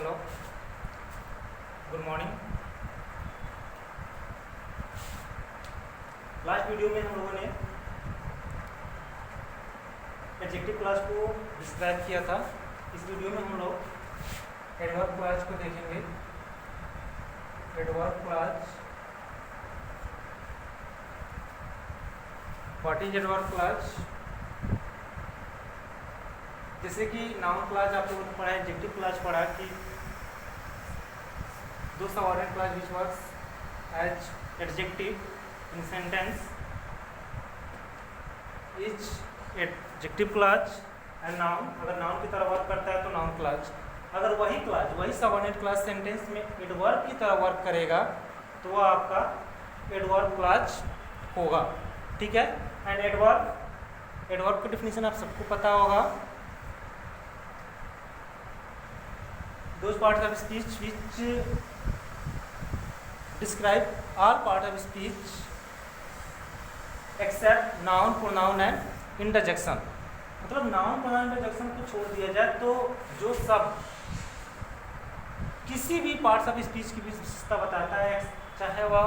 Hello, good morning. Last video में हम लोगों ने एडजेक्टिव क्लास को डिस्क्राइब किया था। इस वीडियो में हम लोग एडवर्ब क्लास को देखेंगे। Adverb class, what is adverb class? जैसे कि नाउन क्लास आप लोगों ने पढ़ा, एडजेक्टिव क्लास पढ़ा कि दो subordinate clause which works as adjective in sentence is adjective clause and noun. अगर नाउन की तरह वर्क करता है तो नाउन क्लास। अगर वही क्लास, वही सबऑर्डिनेट क्लास सेंटेंस में एडवर्ब की तरह वर्क करेगा तो वह आपका एडवर्ब क्लास होगा। ठीक है। एंड एडवर्ब की डिफिनीशन आप सबको पता होगा। Those parts of speech which describe all part of speech except noun, pronoun and interjection। मतलब नाउन, प्रोनाउन, इंटरजेक्शन को छोड़ दिया जाए तो जो सब किसी भी पार्ट्स ऑफ स्पीच की विशेषता बताता है, चाहे वह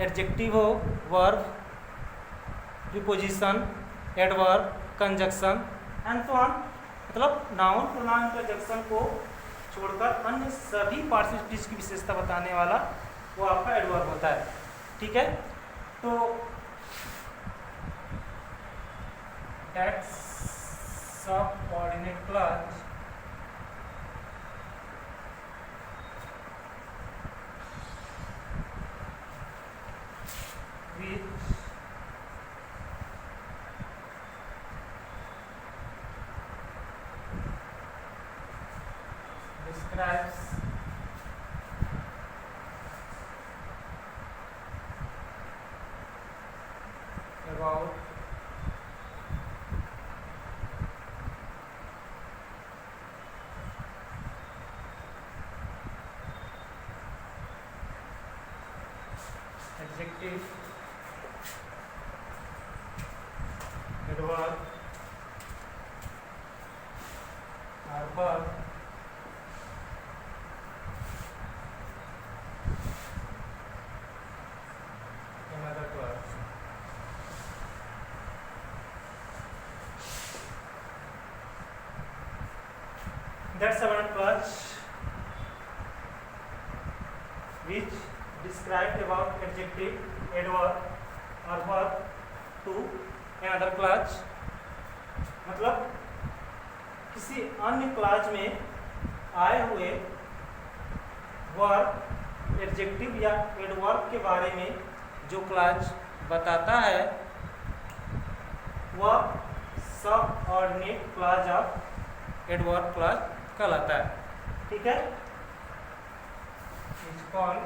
एडजेक्टिव हो, verb, preposition, adverb, conjunction and so on. मतलब नाउन, प्रोनाउन, इंटरजेक्शन को छोड़कर अन्य सभी पार्ट्स ऑफ स्पीच की विशेषता बताने वाला वो आपका एडवर्ब होता है। ठीक है। तो that subordinate class which describes about adjective, adverb or verb another class। That's our class which described about adjective, adverb or verb to another class। मतलब किसी अन्य क्लास में आए हुए वर्ब, एडजेक्टिव या एडवर्ब के बारे में जो क्लास बताता है वह subordinate class of adverb class कहलाता है। ठीक है। Is called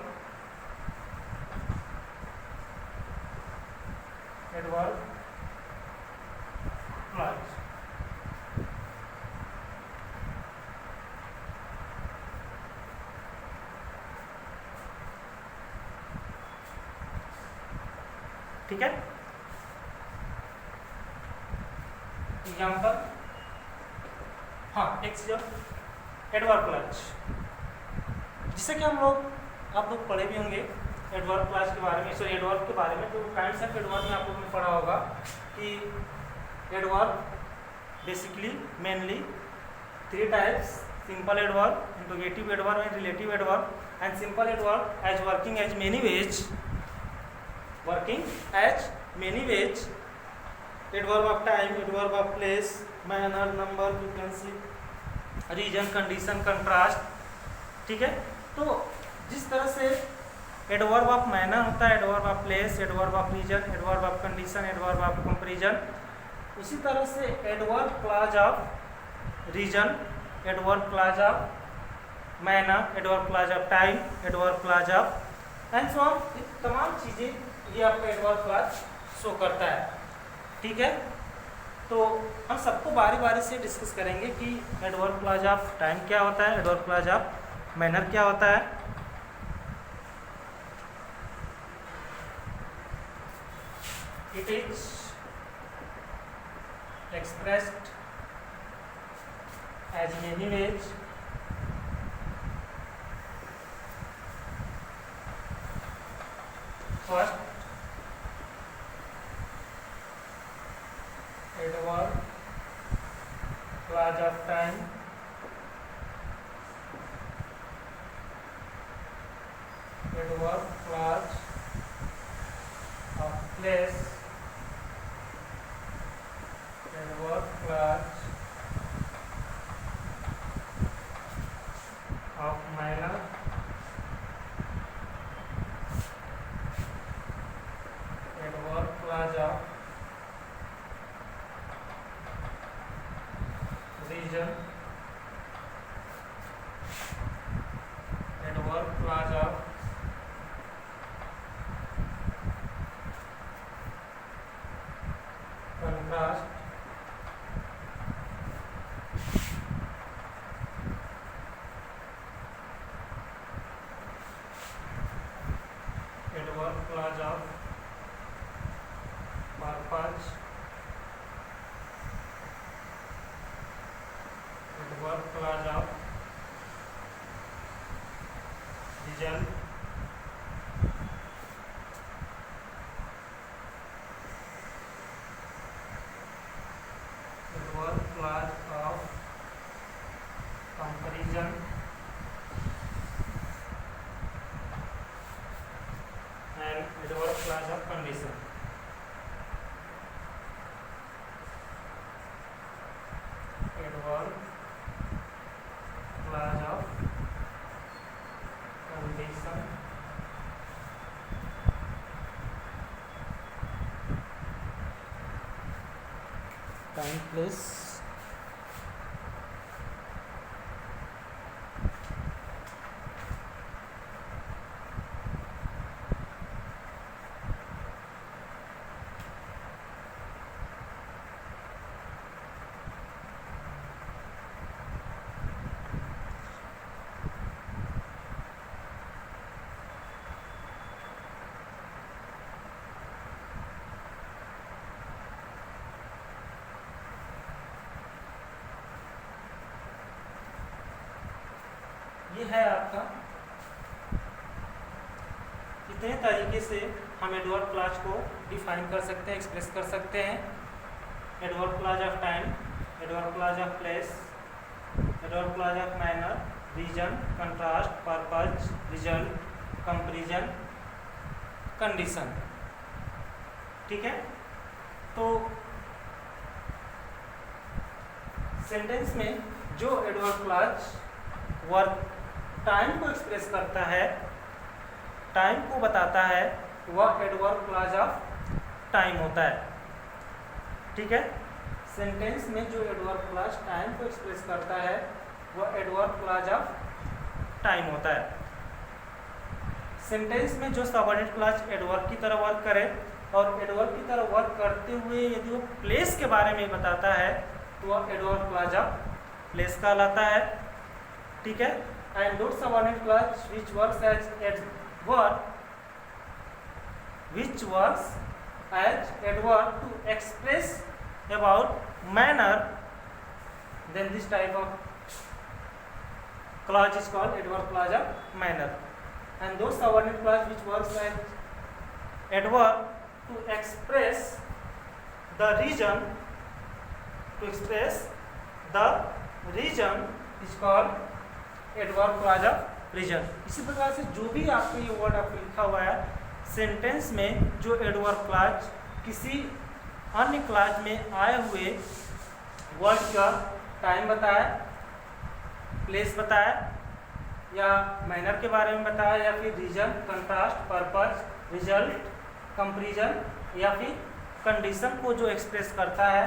adverb class. ठीक है। एग्जाम्पल, हाँ, एक चीज एडवर्ब क्लास, जिसे कि आप लोग पढ़े भी होंगे एडवर्ब क्लास के बारे में, सॉरी एडवर्ब के बारे में। तो काइंड्स ऑफ एडवर्ब में आप लोगों ने पढ़ा होगा कि adverb basically mainly three types: simple adverb, interrogative adverb and relative adverb. And simple adverb as working as many ways, adverb of time, adverb of place, manner, number, frequency, reason, condition, contrast. ठीक है। तो जिस तरह से adverb of manner होता है, adverb of place, adverb of reason, adverb of condition, adverb of comparison, उसी तरह से adverb clause of reason, adverb clause of manner, adverb clause of time, adverb clause of and so on. ये तमाम चीज़ें ये आपका एडवर्ब क्लॉज शो करता है। ठीक है। तो हम सबको बारी बारी से डिस्कस करेंगे कि एडवर्ब क्लॉज ऑफ टाइम क्या होता है, एडवर्ब क्लॉज ऑफ मैनर क्या होता है। It is expressed as many ways first adverb clause of time, adverb clause of place, adverb clause of manner, adverb clause of reason, adverb clause of contrast, adverb clause of purpose, adverb clause of result, adverb clause of comparison, and adverb clause of condition. Adverb clause of condition, time place, ये है आपका। इतने तरीके से हम adverb clause को define कर सकते हैं, एक्सप्रेस कर सकते हैं। Adverb clause of time, adverb clause of place, adverb clause of manner, reason, contrast, purpose, result, comparison, condition. ठीक है, तो सेंटेंस में जो एडवर्ब क्लॉज वर्क टाइम को एक्सप्रेस करता है, टाइम को बताता है, वह एडवर्ब क्लॉज ऑफ टाइम होता है। ठीक है, सेंटेंस में जो एडवर्ब क्लॉज टाइम को एक्सप्रेस करता है वह एडवर्ब क्लॉज ऑफ टाइम होता है। सेंटेंस में जो सबऑर्डिनेट क्लॉज एडवर्ब की तरह वर्क करे और एडवर्ब की तरह वर्क करते हुए यदि वो प्लेस के बारे में बताता है तो वह एडवर्ब क्लॉज ऑफ प्लेस कहलाता है। ठीक है, and those subordinate clause which works as adverb, which works as adverb to express about manner, then this type of clause is called adverb clause of manner. And those subordinate clause which works as adverb to express the region, to express the region is called adverb clause of reason. इसी प्रकार से जो भी आपको ये word आपको लिखा हुआ है सेंटेंस में, जो एडवर्ब क्लॉज किसी अन्य क्लॉज में आए हुए वर्ड का टाइम बताया, प्लेस बताया, या मैनर के बारे में बताया, या फिर reason, contrast, purpose, result, comparison, या फिर कंडीशन को जो एक्सप्रेस करता है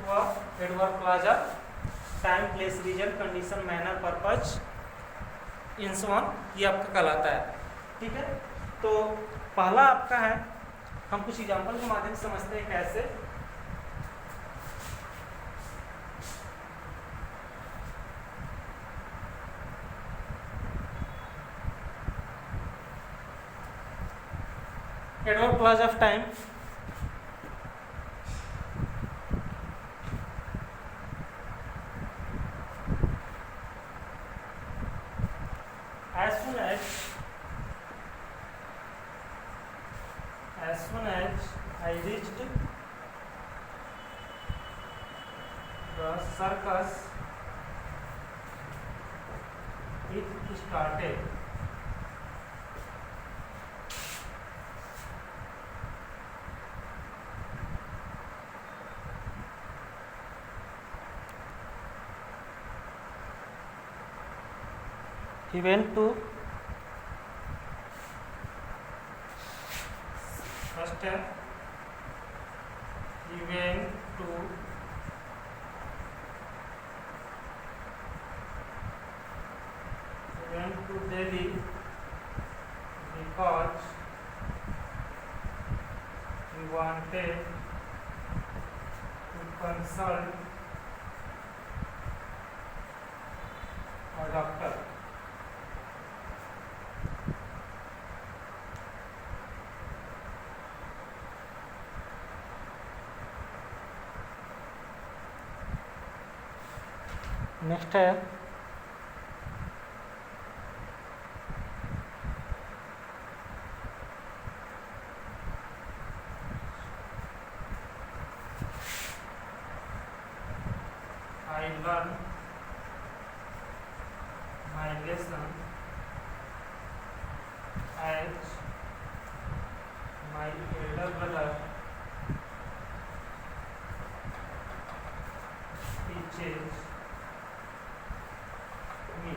वह adverb clause of time, place, reason, condition, manner, purpose, in so on, ये आपका कहलाता है। ठीक है, तो पहला आपका है, हम कुछ एग्जांपल के माध्यम से समझते हैं कैसे। Adverb clause of time, as soon as as soon as I reached the circus, it started. He went to first step. He went to Delhi because he wanted to consult a doctor. Next है I learned my lesson as my elder brother teaches me.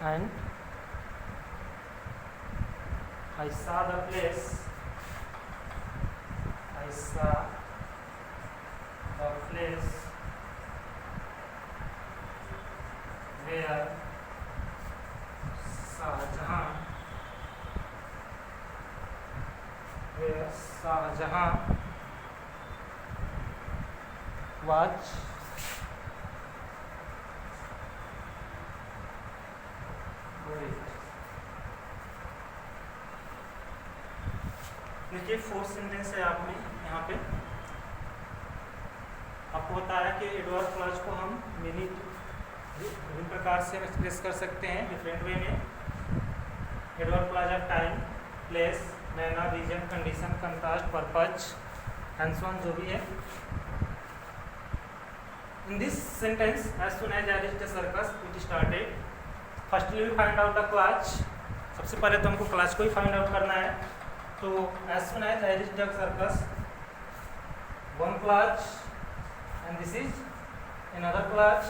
And I saw the place. I saw the place where Shahjahan was buried. देखिए fourth sentence है आप में यहाँ पे आपको बताया कि एडवर्ब क्लॉज को हम विभिन्न प्रकार से एक्सप्रेस कर सकते हैं डिफरेंट वे में। Adverb clause of time, place, manner, reason, condition, contrast, purpose and so on जो भी है। In this sentence as soon as I reached the circus it started. Firstly we find out the clause. सबसे पहले तो हमको clause को ही find out करना है। तो as soon as I reached the circus, one clause and this is another clause।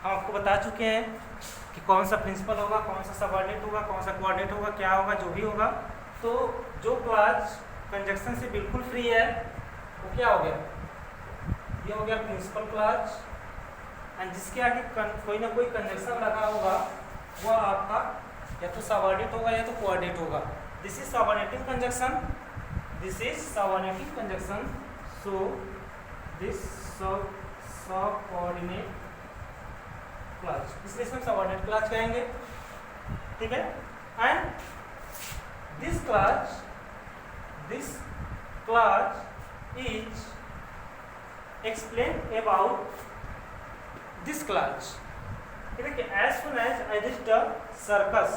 हम आपको बता चुके हैं कि कौन सा प्रिंसिपल होगा, कौन सा सबऑर्डिनेट होगा, कौन सा कोऑर्डिनेट होगा, क्या होगा, जो भी होगा। तो जो क्लॉज कंजक्शन से बिल्कुल फ्री है वो क्या हो गया, ये हो गया प्रिंसिपल क्लॉज। एंड जिसके आगे कोई ना कोई कंजक्शन लगा होगा वो आपका या तो सबऑर्डिनेट होगा या तो कोऑर्डिनेट होगा। This is subordinating conjunction, this is subordinating conjunction. So this subordinate clause, इसलिए हम सबऑर्डिनेट क्लॉज कहेंगे, ठीक है। And this clause is explain about this clause. देखिए as soon as I reached the circus,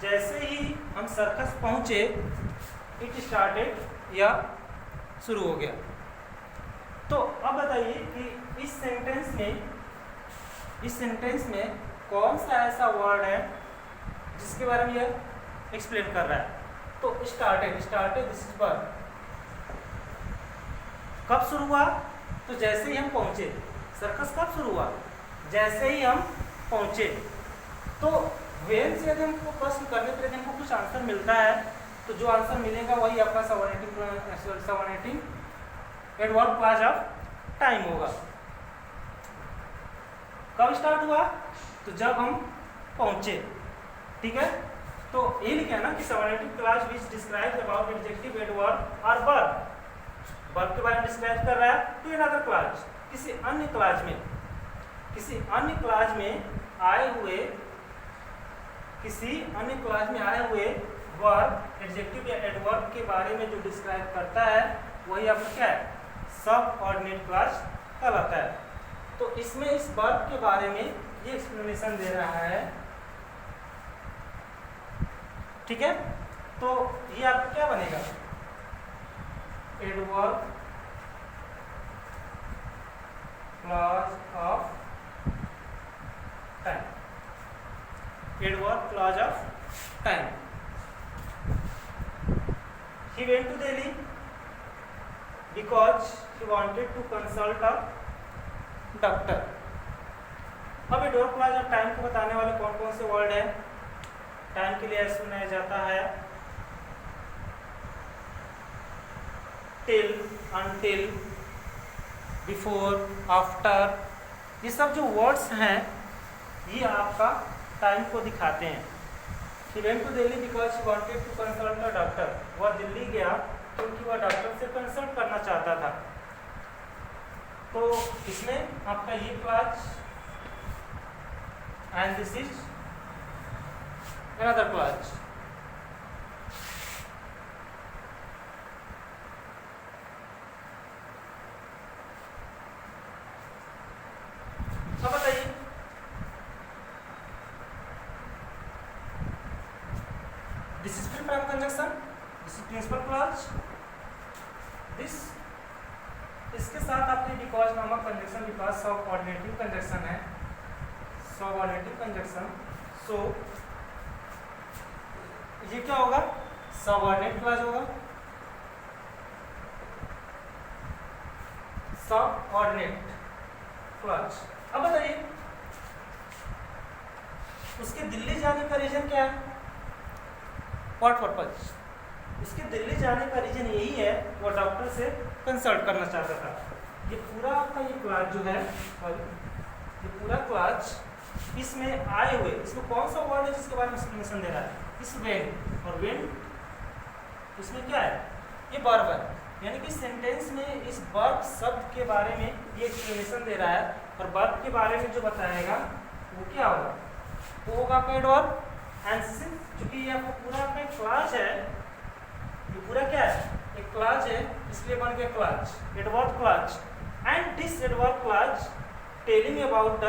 जैसे ही हम सर्कस पहुंचे इट स्टार्टेड या शुरू हो गया। तो अब बताइए कि इस सेंटेंस में कौन सा ऐसा वर्ड है जिसके बारे में यह एक्सप्लेन कर रहा है। तो स्टार्टेड दिस इज वर्ब। कब शुरू हुआ, तो जैसे ही हम पहुंचे। सर्कस कब शुरू हुआ, जैसे ही हम पहुंचे। तो वेन से यदि हमको प्रश्न करने पर यदि हमको कुछ आंसर मिलता है तो जो आंसर मिलेगा वही आपका subordinating adverb clause of time होगा। कब स्टार्ट हुआ, तो जब हम पहुंचे, ठीक है। तो ये लिखा है ना कि subordinating clause which describes about adjective adverb और वर्ब के बारे में डिस्क्राइब कर रहा है। तो अनदर क्लॉज, किसी अन्य क्लॉज में आए हुए वर्ब एडजेक्टिव या एडवर्ब के बारे में जो डिस्क्राइब करता है वही आपका क्या है, सबऑर्डिनेट क्लॉज कहलाता है। तो इसमें इस वर्ब के बारे में ये एक्सप्लेनेशन दे रहा है, ठीक है। तो ये आपका क्या बनेगा, adverb clause of time, adverb clause of time. He went to Delhi because he wanted to consult a doctor। अब एडवर्ब क्लॉज ऑफ टाइम को बताने वाले कौन कौन से वर्ड हैं? टाइम के लिए ऐसे सुनाया जाता है टिल, अनटिल, बिफोर, आफ्टर। ये सब जो वर्ड्स हैं ये आपका टाइम को दिखाते हैं। He went to Delhi because he wanted to consult a doctor। वह दिल्ली गया क्योंकि वह डॉक्टर से कंसल्ट करना चाहता था। तो इसमें आपका ये clause and this is another clause। अब बताइए this is pre prime conjunction, this is principal clause, this इसके साथ आपने बिकॉज नामक कंजंक्शन, बिकॉज सबऑर्डिनेटिव कंजंक्शन है, सबऑर्डिनेटिव कंजंक्शन। सो ये क्या होगा, सबऑर्डिनेट क्लॉज होगा, सबऑर्डिनेट क्लॉज। अब बताइए उसके दिल्ली जाने का रीजन क्या है, व्हाट पर्पज? उसके दिल्ली जाने का रीजन यही है, वो डॉक्टर से कंसल्ट करना चाहता था। ये पूरा आपका ये क्लॉज जो है, ये पूरा क्लॉज इसमें आए हुए, इसमें कौन सा वर्ड है जिसके बारे में एक्सप्लेनेशन दे रहा है? इस वेन, और वेन इसमें क्या है, ये वर्ब है, यानी कि सेंटेंस में इस वर्ब शब्द के बारे में ये एक्सप्लेनेशन दे रहा है। और वर्ब के बारे में जो बताएगा वो क्या होगा, वो होगा आपका एडवर्ब। एंड चूंकि ये आपका पूरा आपका क्लॉज है, ये पूरा क्या है, एक क्लॉज है, इसलिए बन गया clause, adverb clause. And this adverb clause telling about the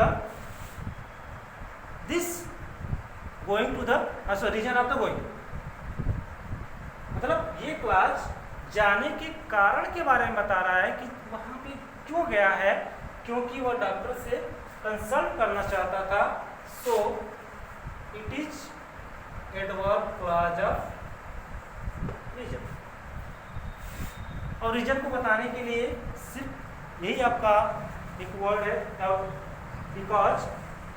this going to the reason of the going, मतलब ये क्लॉज जाने के कारण के बारे में बता रहा है कि वहां पे क्यों गया है, क्योंकि वो डॉक्टर से कंसल्ट करना चाहता था। So it is adverb clause of reason. और रीजन को बताने के लिए सिर्फ यही आपका एक वर्ड है, बिकॉज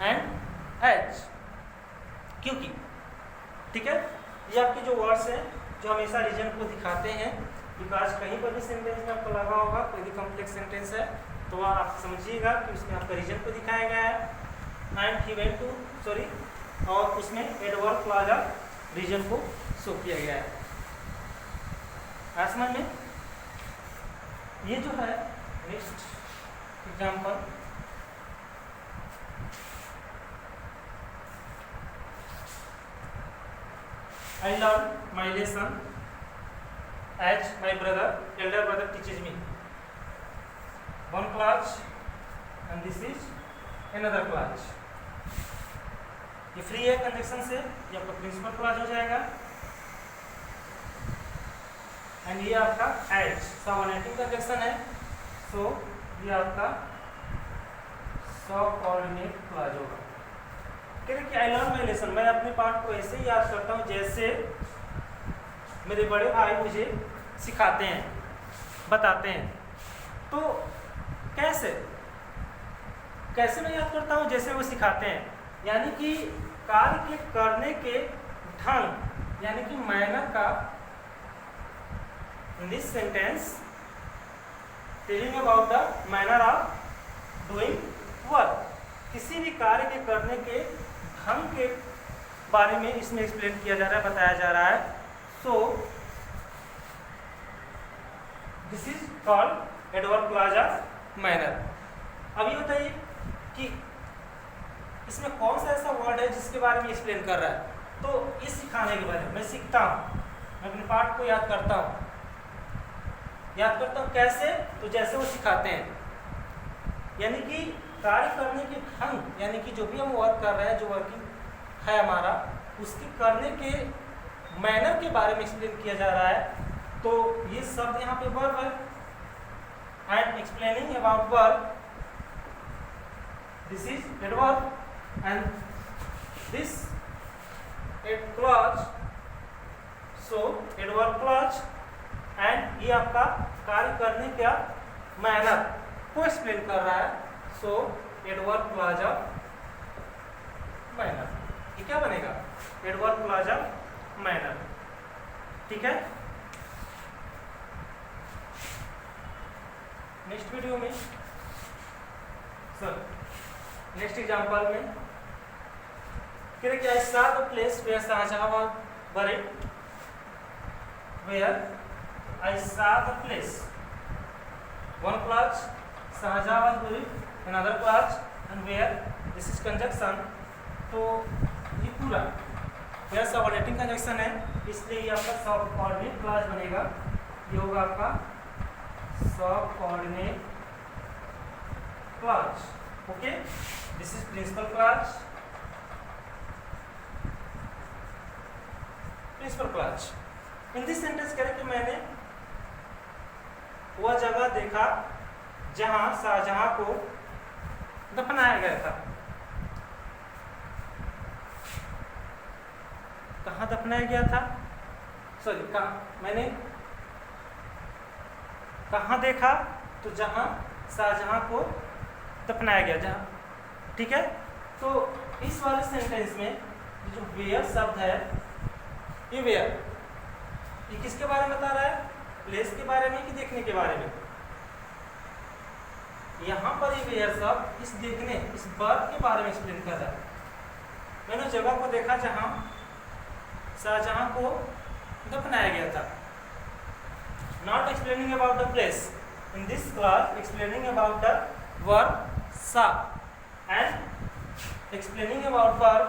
एंड एज, क्योंकि, ठीक है। ये आपके जो वर्ड्स हैं जो हमेशा रीजन को दिखाते हैं, बिकॉज कहीं पर भी सेंटेंस में आपको लगा होगा कोई भी कॉम्प्लेक्स सेंटेंस है तो आप समझिएगा कि उसमें आपका रीजन को दिखाया गया है। And he went to sorry, और उसमें एडवर्ब क्लॉज ऑफ रीजन को शो किया गया है। समझ में? ये जो है next example, I learned my lesson as my elder brother teaches me। One clause and this is another clause। ये फ्री है कंजंक्शन से, ये आपका प्रिंसिपल क्लॉज हो जाएगा। एंड ये आपका एज सबऑर्डिनेटिव कंजंक्शन है, सो ये आपका सबऑर्डिनेट क्लॉज होगा। आई लर्न माई लेसन, मैं अपने पाठ को ऐसे ही याद करता हूँ जैसे मेरे बड़े भाई मुझे सिखाते हैं, बताते हैं। तो कैसे कैसे मैं याद करता हूँ, जैसे वो सिखाते हैं, यानी कि कार्य के करने के ढंग, यानी कि मैनर का। इन this sentence telling about the manner of doing work, किसी भी कार्य के करने के ढंग के बारे में इसमें एक्सप्लेन किया जा रहा है, बताया जा रहा है। So this is called adverb clause of manner. अब ये बताइए कि इसमें कौन सा ऐसा वर्ड है जिसके बारे में एक्सप्लेन कर रहा है। तो इस सिखाने के बारे में मैं सीखता हूँ, मैं अपने पाठ को याद करता हूँ। कैसे, तो जैसे वो सिखाते हैं, यानी कि कार्य करने के ढंग, यानी कि जो भी हम वर्क कर रहे हैं, जो वर्किंग है हमारा, उसके करने के मैनर के बारे में एक्सप्लेन किया जा रहा है। तो ये शब्द यहाँ पे वर्ब है, and explaining about work, this is adverb, and this ad clause, so adverb clause, and ये आपका कार्य करने का मैनर को एक्सप्लेन कर रहा है। सो एडवर्ब क्लॉज ऑफ मैनर, ये क्या बनेगा? Adverb clause of manner. ठीक है, नेक्स्ट वीडियो में सर नेक्स्ट एग्जांपल में क्या I saw the place where Shahjahan was buried, where I saw the place, one clause Shahjahan was buried, another clause, and where, this is conjunction। तो ये पूरा where subordinating conjunction है, इसलिए ये आपका subordinate clause बनेगा। ये होगा आपका subordinate clause. Okay, this is principal clause, principal clause. In this sentence करें कि मैंने वह जगह देखा जहां शाहजहां को दफनाया गया था। कहाँ दफनाया गया था? सॉरी, मैंने कहाँ देखा? तो जहां शाहजहां को दफनाया गया, जहां। ठीक है, तो इस वाले सेंटेंस में जो वेयर शब्द है, ये वेयर, ये किसके बारे में बता रहा है? प्लेस के बारे में कि देखने के बारे में? यहाँ पर ये वेयर शब्द इस देखने, इस वर्ब के बारे में एक्सप्लेन कर रहा है। मैंने जगह को देखा जहां शाहजहां को दफनाया गया था। Not explaining about the place, in this class explaining about the verb सा, एंड एक्सप्लेनिंग अबाउट वर्ब,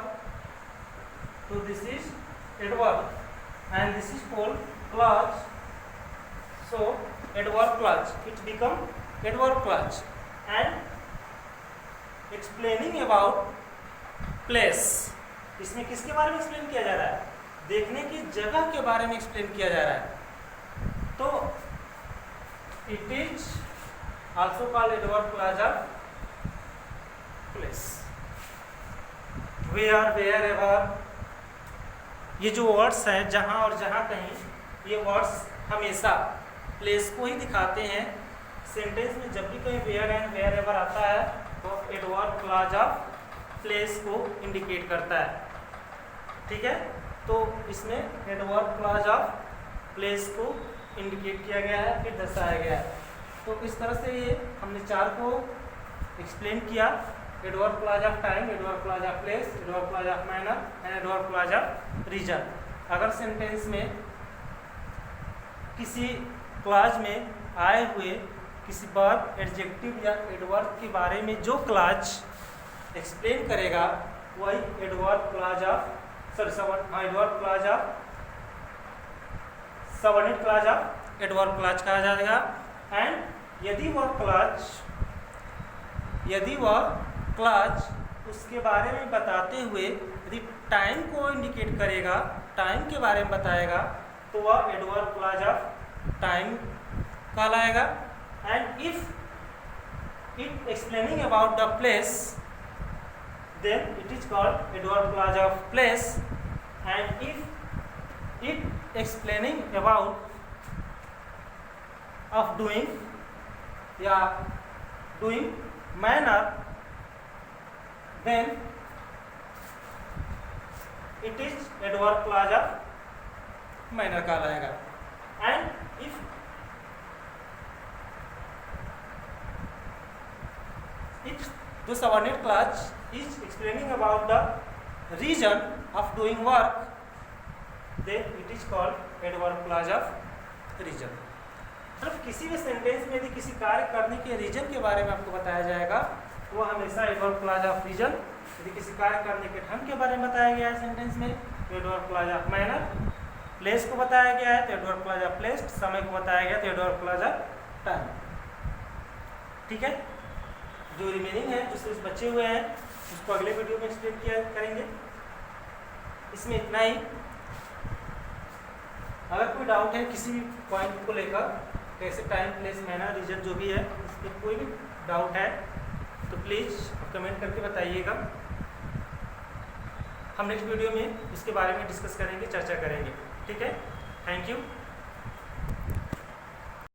तो this is adverb, and this is called clause. So adverb clause, it become adverb clause, and explaining about place, इसमें किसके बारे में explain किया जा रहा है? देखने की जगह के बारे में एक्सप्लेन किया जा रहा है। तो it is also called adverb clause of place। where, wherever, ये जो वर्ड्स हैं जहाँ और जहाँ कहीं, ये वर्ड्स हमेशा प्लेस को ही दिखाते हैं। सेंटेंस में जब भी कहीं वेयर एंड वेयर एवर आता है तो एडवर्ब क्लॉज ऑफ प्लेस को इंडिकेट करता है। ठीक है, तो इसमें एडवर्ब क्लॉज ऑफ प्लेस को इंडिकेट किया गया है, फिर दर्शाया गया है। तो इस तरह से ये हमने चार को एक्सप्लेन किया। Adverb clause of time, adverb clause of place, adverb clause of manner, and adverb clause of reason. अगर सेंटेंस में किसी क्लॉज में आए हुए किसी वर्ब, एडजेक्टिव या एडवर्ब के बारे में जो क्लॉज एक्सप्लेन करेगा वही adverb clause of adverb clause of subordinate clause of adverb clause कहा जाएगा। एंड यदि वह क्लॉज उसके बारे में बताते हुए यदि टाइम को इंडिकेट करेगा, टाइम के बारे में बताएगा, तो वह एडवर्ब क्लॉज ऑफ टाइम कहलाएगा। And if it explaining about the place, then it is called adverb clause of place. And if it explaining about of doing या doing manner, then it is adverb clause of manner कहलाएगा। and if the subordinate clause is explaining about the reason of doing work, then it is called adverb clause of reason। सिर्फ किसी भी sentence में यदि किसी कार्य करने के रीजन के बारे में आपको बताया जाएगा वो हमेशा एडवर्ब क्लॉज ऑफ रीजन। यदि किसी कार्य करने के ढंग के बारे में बताया गया है सेंटेंस में तो adverb clause of manner, place को बताया गया है तो एडवर्ब क्लॉज ऑफ प्लेस, समय को बताया गया तो एडवर्ब क्लॉज ऑफ टाइम। ठीक है, जो रिमेनिंग है, जो सिर्फ बचे हुए हैं, उसको अगले वीडियो में एक्सप्लेन किया करेंगे। इसमें इतना ही। अगर कोई डाउट है किसी भी पॉइंट को लेकर, जैसे टाइम, प्लेस, मैनर, रीजन जो भी है, इसमें कोई भी डाउट है तो प्लीज़ कमेंट करके बताइएगा। हम नेक्स्ट वीडियो में इसके बारे में डिस्कस करेंगे, चर्चा करेंगे। ठीक है, थैंक यू।